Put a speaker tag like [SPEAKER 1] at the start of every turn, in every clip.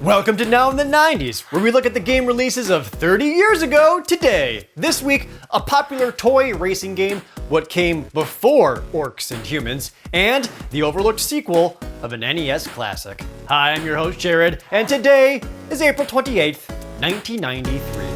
[SPEAKER 1] Welcome to Now in the 90s, where we look at the game releases of 30 years ago today. This week, a popular toy racing game, what came before Orcs and Humans, and the overlooked sequel of an NES classic. Hi, I'm your host Jared, and today is April 28th, 1993.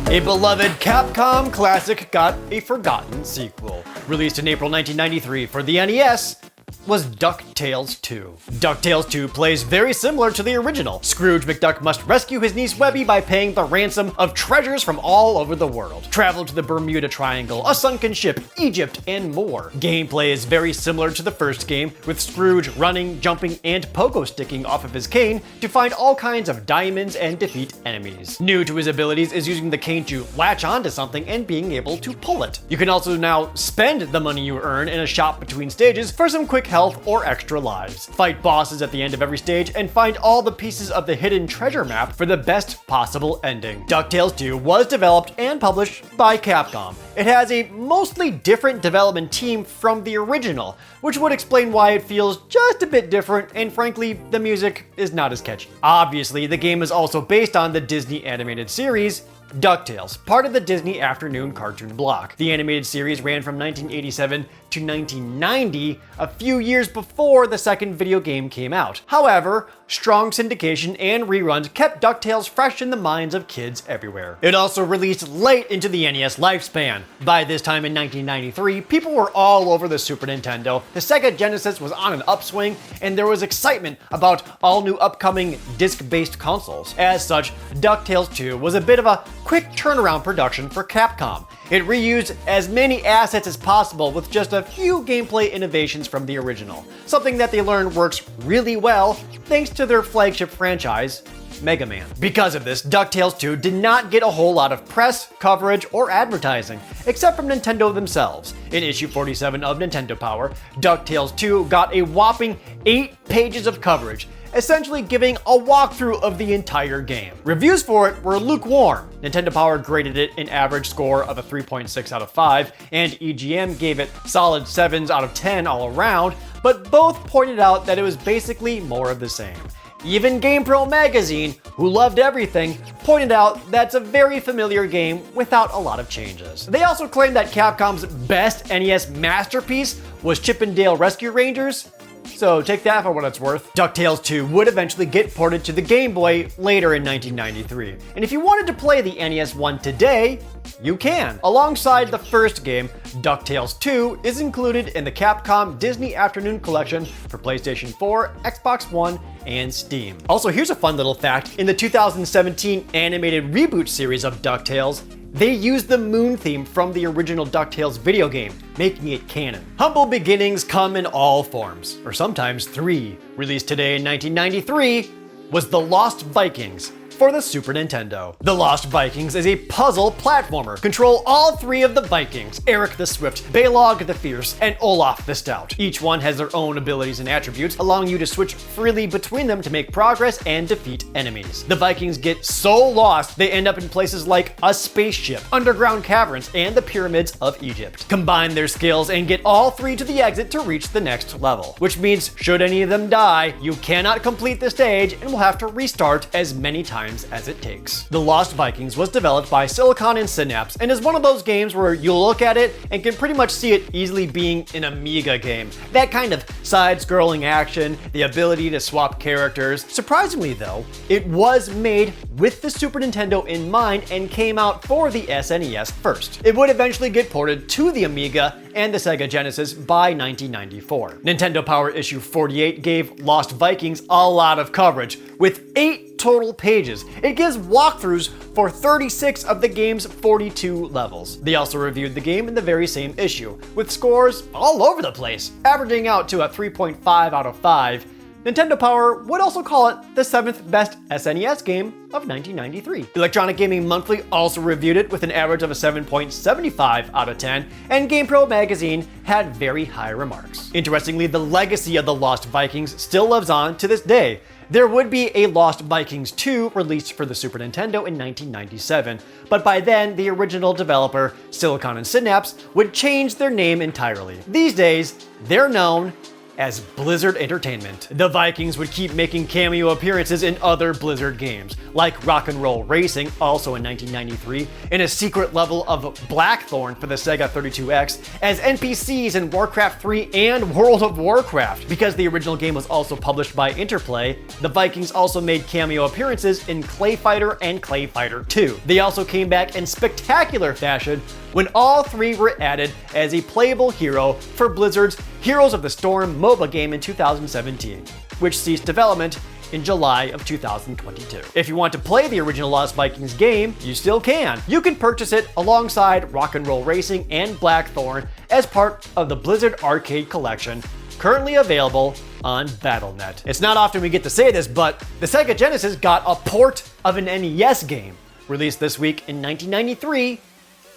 [SPEAKER 1] A beloved Capcom classic got a forgotten sequel. Released in April 1993 for the NES, was DuckTales 2. DuckTales 2 plays very similar to the original. Scrooge McDuck must rescue his niece Webby by paying the ransom of treasures from all over the world. Travel to the Bermuda Triangle, a sunken ship, Egypt, and more. Gameplay is very similar to the first game, with Scrooge running, jumping, and pogo sticking off of his cane to find all kinds of diamonds and defeat enemies. New to his abilities is using the cane to latch onto something and being able to pull it. You can also now spend the money you earn in a shop between stages for some quick health or extra lives. Fight bosses at the end of every stage and find all the pieces of the hidden treasure map for the best possible ending. DuckTales 2 was developed and published by Capcom. It has a mostly different development team from the original, which would explain why it feels just a bit different, and frankly, the music is not as catchy. Obviously, the game is also based on the Disney animated series DuckTales, part of the Disney Afternoon cartoon block. The animated series ran from 1987 to 1990, a few years before the second video game came out. However, strong syndication and reruns kept DuckTales fresh in the minds of kids everywhere. It also released late into the NES lifespan. By this time in 1993, people were all over the Super Nintendo, the Sega Genesis was on an upswing, and there was excitement about all new upcoming disc-based consoles. As such, DuckTales 2 was a bit of a quick turnaround production for Capcom. It reused as many assets as possible with just a few gameplay innovations from the original, something that they learned works really well thanks to their flagship franchise, Mega Man. Because of this, DuckTales 2 did not get a whole lot of press, coverage, or advertising, except from Nintendo themselves. In issue 47 of Nintendo Power, DuckTales 2 got a whopping 8 pages of coverage, essentially giving a walkthrough of the entire game. Reviews for it were lukewarm. Nintendo Power graded it an average score of a 3.6 out of 5, and EGM gave it solid 7s out of 10 all around, but both pointed out that it was basically more of the same. Even GamePro magazine, who loved everything, pointed out that's a very familiar game without a lot of changes. They also claimed that Capcom's best NES masterpiece was Chip 'n Dale Rescue Rangers, so take that for what it's worth. DuckTales 2 would eventually get ported to the Game Boy later in 1993. And if you wanted to play the NES one today, you can. Alongside the first game, DuckTales 2 is included in the Capcom Disney Afternoon Collection for PlayStation 4, Xbox One, and Steam. Also, here's a fun little fact. In the 2017 animated reboot series of DuckTales, they used the moon theme from the original DuckTales video game, making it canon. Humble beginnings come in all forms, or sometimes 3. Released today in 1993 was The Lost Vikings for the Super Nintendo. The Lost Vikings is a puzzle platformer. Control all 3 of the Vikings, Eric the Swift, Balog the Fierce, and Olaf the Stout. Each one has their own abilities and attributes, allowing you to switch freely between them to make progress and defeat enemies. The Vikings get so lost, they end up in places like a spaceship, underground caverns, and the pyramids of Egypt. Combine their skills and get all 3 to the exit to reach the next level, which means should any of them die, you cannot complete the stage and will have to restart as many times as it takes. The Lost Vikings was developed by Silicon and Synapse and is one of those games where you'll look at it and can pretty much see it easily being an Amiga game. That kind of side-scrolling action, the ability to swap characters. Surprisingly though, it was made with the Super Nintendo in mind and came out for the SNES first. It would eventually get ported to the Amiga and the Sega Genesis by 1994. Nintendo Power issue 48 gave Lost Vikings a lot of coverage, with 8 total pages. It gives walkthroughs for 36 of the game's 42 levels. They also reviewed the game in the very same issue, with scores all over the place, averaging out to a 3.5 out of 5. Nintendo Power would also call it the 7th best SNES game of 1993. Electronic Gaming Monthly also reviewed it with an average of a 7.75 out of 10, and GamePro magazine had very high remarks. Interestingly, the legacy of the Lost Vikings still lives on to this day. There would be a Lost Vikings 2 released for the Super Nintendo in 1997, but by then the original developer, Silicon and Synapse, would change their name entirely. These days, they're known as Blizzard Entertainment. The Vikings would keep making cameo appearances in other Blizzard games, like Rock and Roll Racing, also in 1993, in a secret level of Blackthorn for the Sega 32X, as NPCs in Warcraft 3 and World of Warcraft. Because the original game was also published by Interplay, the Vikings also made cameo appearances in Clay Fighter and Clay Fighter 2. They also came back in spectacular fashion when all three were added as a playable hero for Blizzard's Heroes of the Storm MOBA game in 2017, which ceased development in July of 2022. If you want to play the original Lost Vikings game, you still can. You can purchase it alongside Rock and Roll Racing and Blackthorn as part of the Blizzard Arcade Collection, currently available on Battle.net. It's not often we get to say this, but the Sega Genesis got a port of an NES game, released this week in 1993,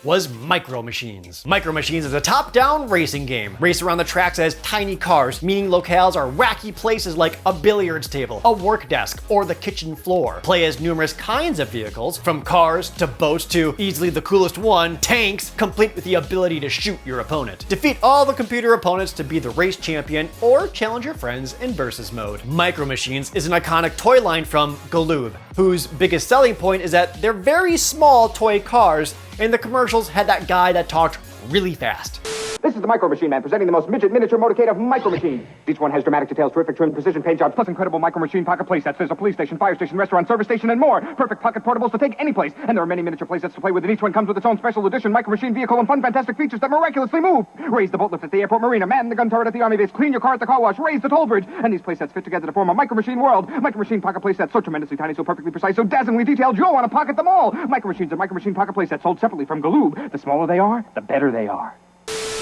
[SPEAKER 1] was Micro Machines. Micro Machines is a top-down racing game. Race around the tracks as tiny cars, meaning locales are wacky places like a billiards table, a work desk, or the kitchen floor. Play as numerous kinds of vehicles, from cars to boats to, easily the coolest one, tanks, complete with the ability to shoot your opponent. Defeat all the computer opponents to be the race champion, or challenge your friends in versus mode. Micro Machines is an iconic toy line from Galoob, whose biggest selling point is that they're very small toy cars, and the commercials had that guy that talked really fast.
[SPEAKER 2] This is the Micro Machine Man presenting the most midget miniature motorcade of Micro Machines. Each one has dramatic details, terrific trim, precision paint jobs, plus incredible Micro Machine pocket playsets. There's a police station, fire station, restaurant, service station, and more. Perfect pocket portables to take any place. And there are many miniature playsets to play with, and each one comes with its own special edition Micro Machine vehicle and fun, fantastic features that miraculously move. Raise the boat lift at the airport marina, man the gun turret at the army base, clean your car at the car wash, raise the toll bridge. And these playsets fit together to form a Micro Machine world. Micro Machine pocket playsets, so tremendously tiny, so perfectly precise, so dazzlingly detailed, you'll want to pocket them all. Micro Machines and Micro Machine pocket playsets sold separately from Galoob. The smaller they are, the better they are.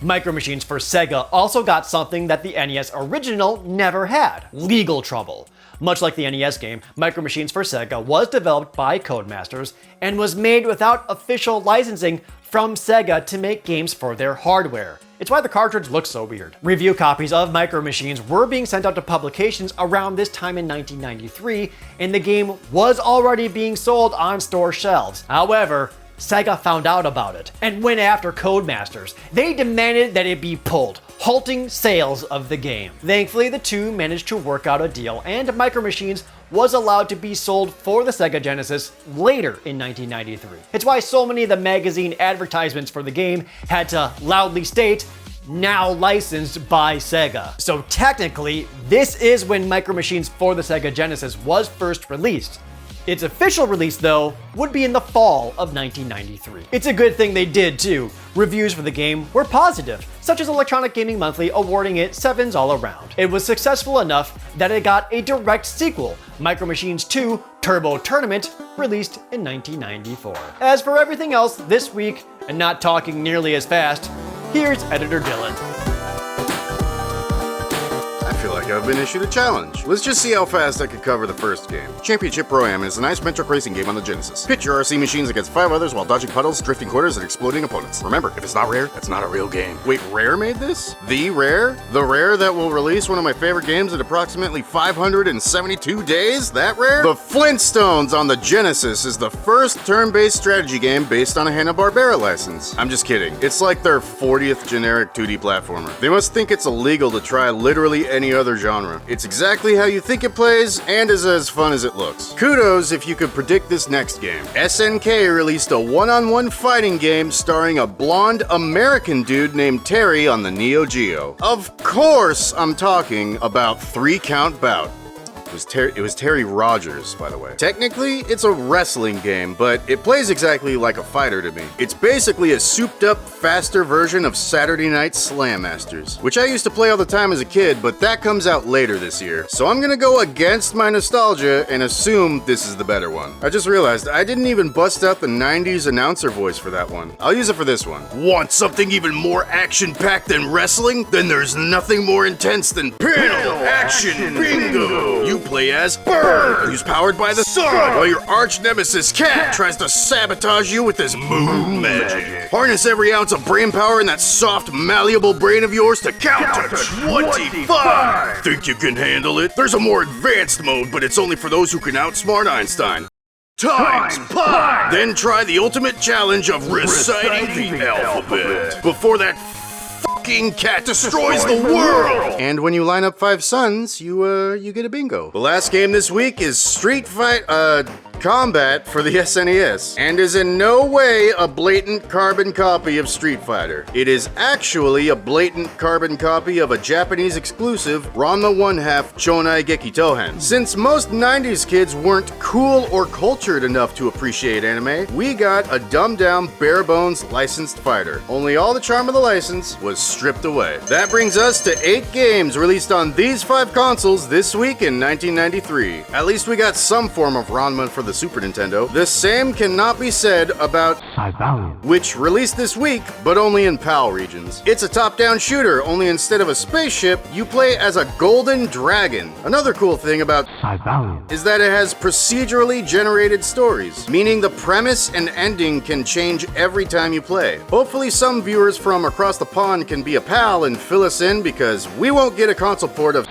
[SPEAKER 1] Micro Machines for Sega also got something that the NES original never had: legal trouble. Much like the NES game, Micro Machines for Sega was developed by Codemasters and was made without official licensing from Sega to make games for their hardware. It's why the cartridge looks so weird. Review copies of Micro Machines were being sent out to publications around this time in 1993, and the game was already being sold on store shelves. However, Sega found out about it and went after Codemasters. They demanded that it be pulled, halting sales of the game. Thankfully, the two managed to work out a deal, and Micro Machines was allowed to be sold for the Sega Genesis later in 1993. It's why so many of the magazine advertisements for the game had to loudly state, "now licensed by Sega." So technically, this is when Micro Machines for the Sega Genesis was first released. Its official release, though, would be in the fall of 1993. It's a good thing they did, too. Reviews for the game were positive, such as Electronic Gaming Monthly awarding it 7s all around. It was successful enough that it got a direct sequel, Micro Machines 2 Turbo Tournament, released in 1994. As for everything else this week, and not talking nearly as fast, here's Editor Dylan.
[SPEAKER 3] I feel like I've been issued a challenge. Let's just see how fast I could cover the first game. Championship Pro-Am is an isometric racing game on the Genesis. Pit your RC machines against 5 others while dodging puddles, drifting quarters, and exploding opponents. Remember, if it's not rare, it's not a real game. Wait, Rare made this? The Rare? The Rare that will release one of my favorite games in approximately 572 days? That rare? The Flintstones on the Genesis is the first turn-based strategy game based on a Hanna-Barbera license. I'm just kidding. It's like their 40th generic 2D platformer. They must think it's illegal to try literally any other genre. It's exactly how you think it plays, and is as fun as it looks. Kudos if you could predict this next game. SNK released a one-on-one fighting game starring a blonde American dude named Terry on the Neo Geo. Of course, I'm talking about 3 Count Bout. It was Terry Rogers, by the way. Technically, it's a wrestling game, but it plays exactly like a fighter to me. It's basically a souped-up, faster version of Saturday Night Slam Masters, which I used to play all the time as a kid, but that comes out later this year. So I'm gonna go against my nostalgia and assume this is the better one. I just realized I didn't even bust out the 90s announcer voice for that one. I'll use it for this one. Want something even more action-packed than wrestling? Then there's nothing more intense than Panel Action Bingo! You you play as Bird, who's powered by the sun, while your arch nemesis Cat tries to sabotage you with his moon magic. Harness every ounce of brain power in that soft, malleable brain of yours to count to 25! Think you can handle it? There's a more advanced mode, but it's only for those who can outsmart Einstein. Times pi! Then try the ultimate challenge of reciting the alphabet before that fucking cat destroys the world! And when you line up 5 suns, you get a bingo. The last game this week is Street Combat for the SNES, and is in no way a blatant carbon copy of Street Fighter. It is actually a blatant carbon copy of a Japanese exclusive Ranma 1/2 Chonai Geki Tohen. Since most 90s kids weren't cool or cultured enough to appreciate anime, we got a dumbed-down, bare-bones licensed fighter. Only all the charm of the license was stripped away. That brings us to 8 games released on these 5 consoles this week in 1993. At least we got some form of Ranma for the Super Nintendo. The same cannot be said about which released this week, but only in PAL regions. It's a top-down shooter, only instead of a spaceship, you play as a golden dragon. Another cool thing about is that it has procedurally generated stories, meaning the premise and ending can change every time you play. Hopefully some viewers from across the pond can be a pal and fill us in, because we won't get a console port of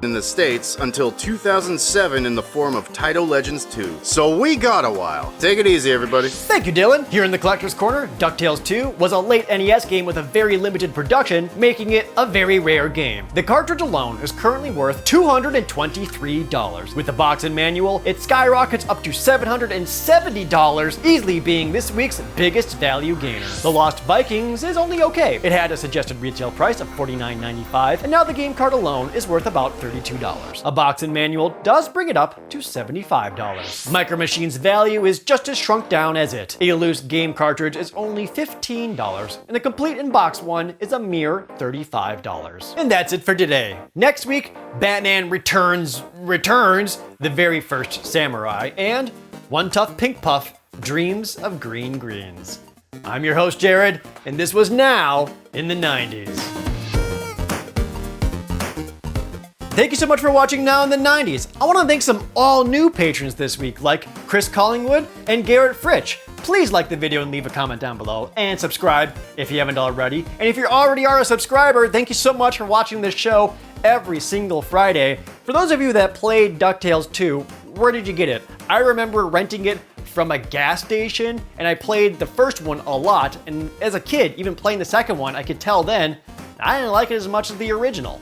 [SPEAKER 3] in the States until 2007 in the form of Taito Legends 2. So we got a while. Take it easy, everybody.
[SPEAKER 1] Thank you, Dylan. Here in the Collector's Corner, DuckTales 2 was a late NES game with a very limited production, making it a very rare game. The cartridge alone is currently worth $223. With the box and manual, it skyrockets up to $770, easily being this week's biggest value gainer. The Lost Vikings is only okay. It had a suggested retail price of $49.95, and now the game card alone is worth about $32. A box and manual does bring it up to $75. Micro Machines' value is just as shrunk down as it. A loose game cartridge is only $15, and a complete in-box one is a mere $35. And that's it for today. Next week, Batman returns the very first samurai, and One Tough Pink Puff dreams of green greens. I'm your host, Jared, and this was Now in the 90s. Thank you so much for watching Now in the 90s. I want to thank some all-new patrons this week, like Chris Collingwood and Garrett Fritch. Please like the video and leave a comment down below, and subscribe if you haven't already. And if you already are a subscriber, thank you so much for watching this show every single Friday. For those of you that played DuckTales 2, where did you get it? I remember renting it from a gas station, and I played the first one a lot, and as a kid, even playing the second one, I could tell then, I didn't like it as much as the original.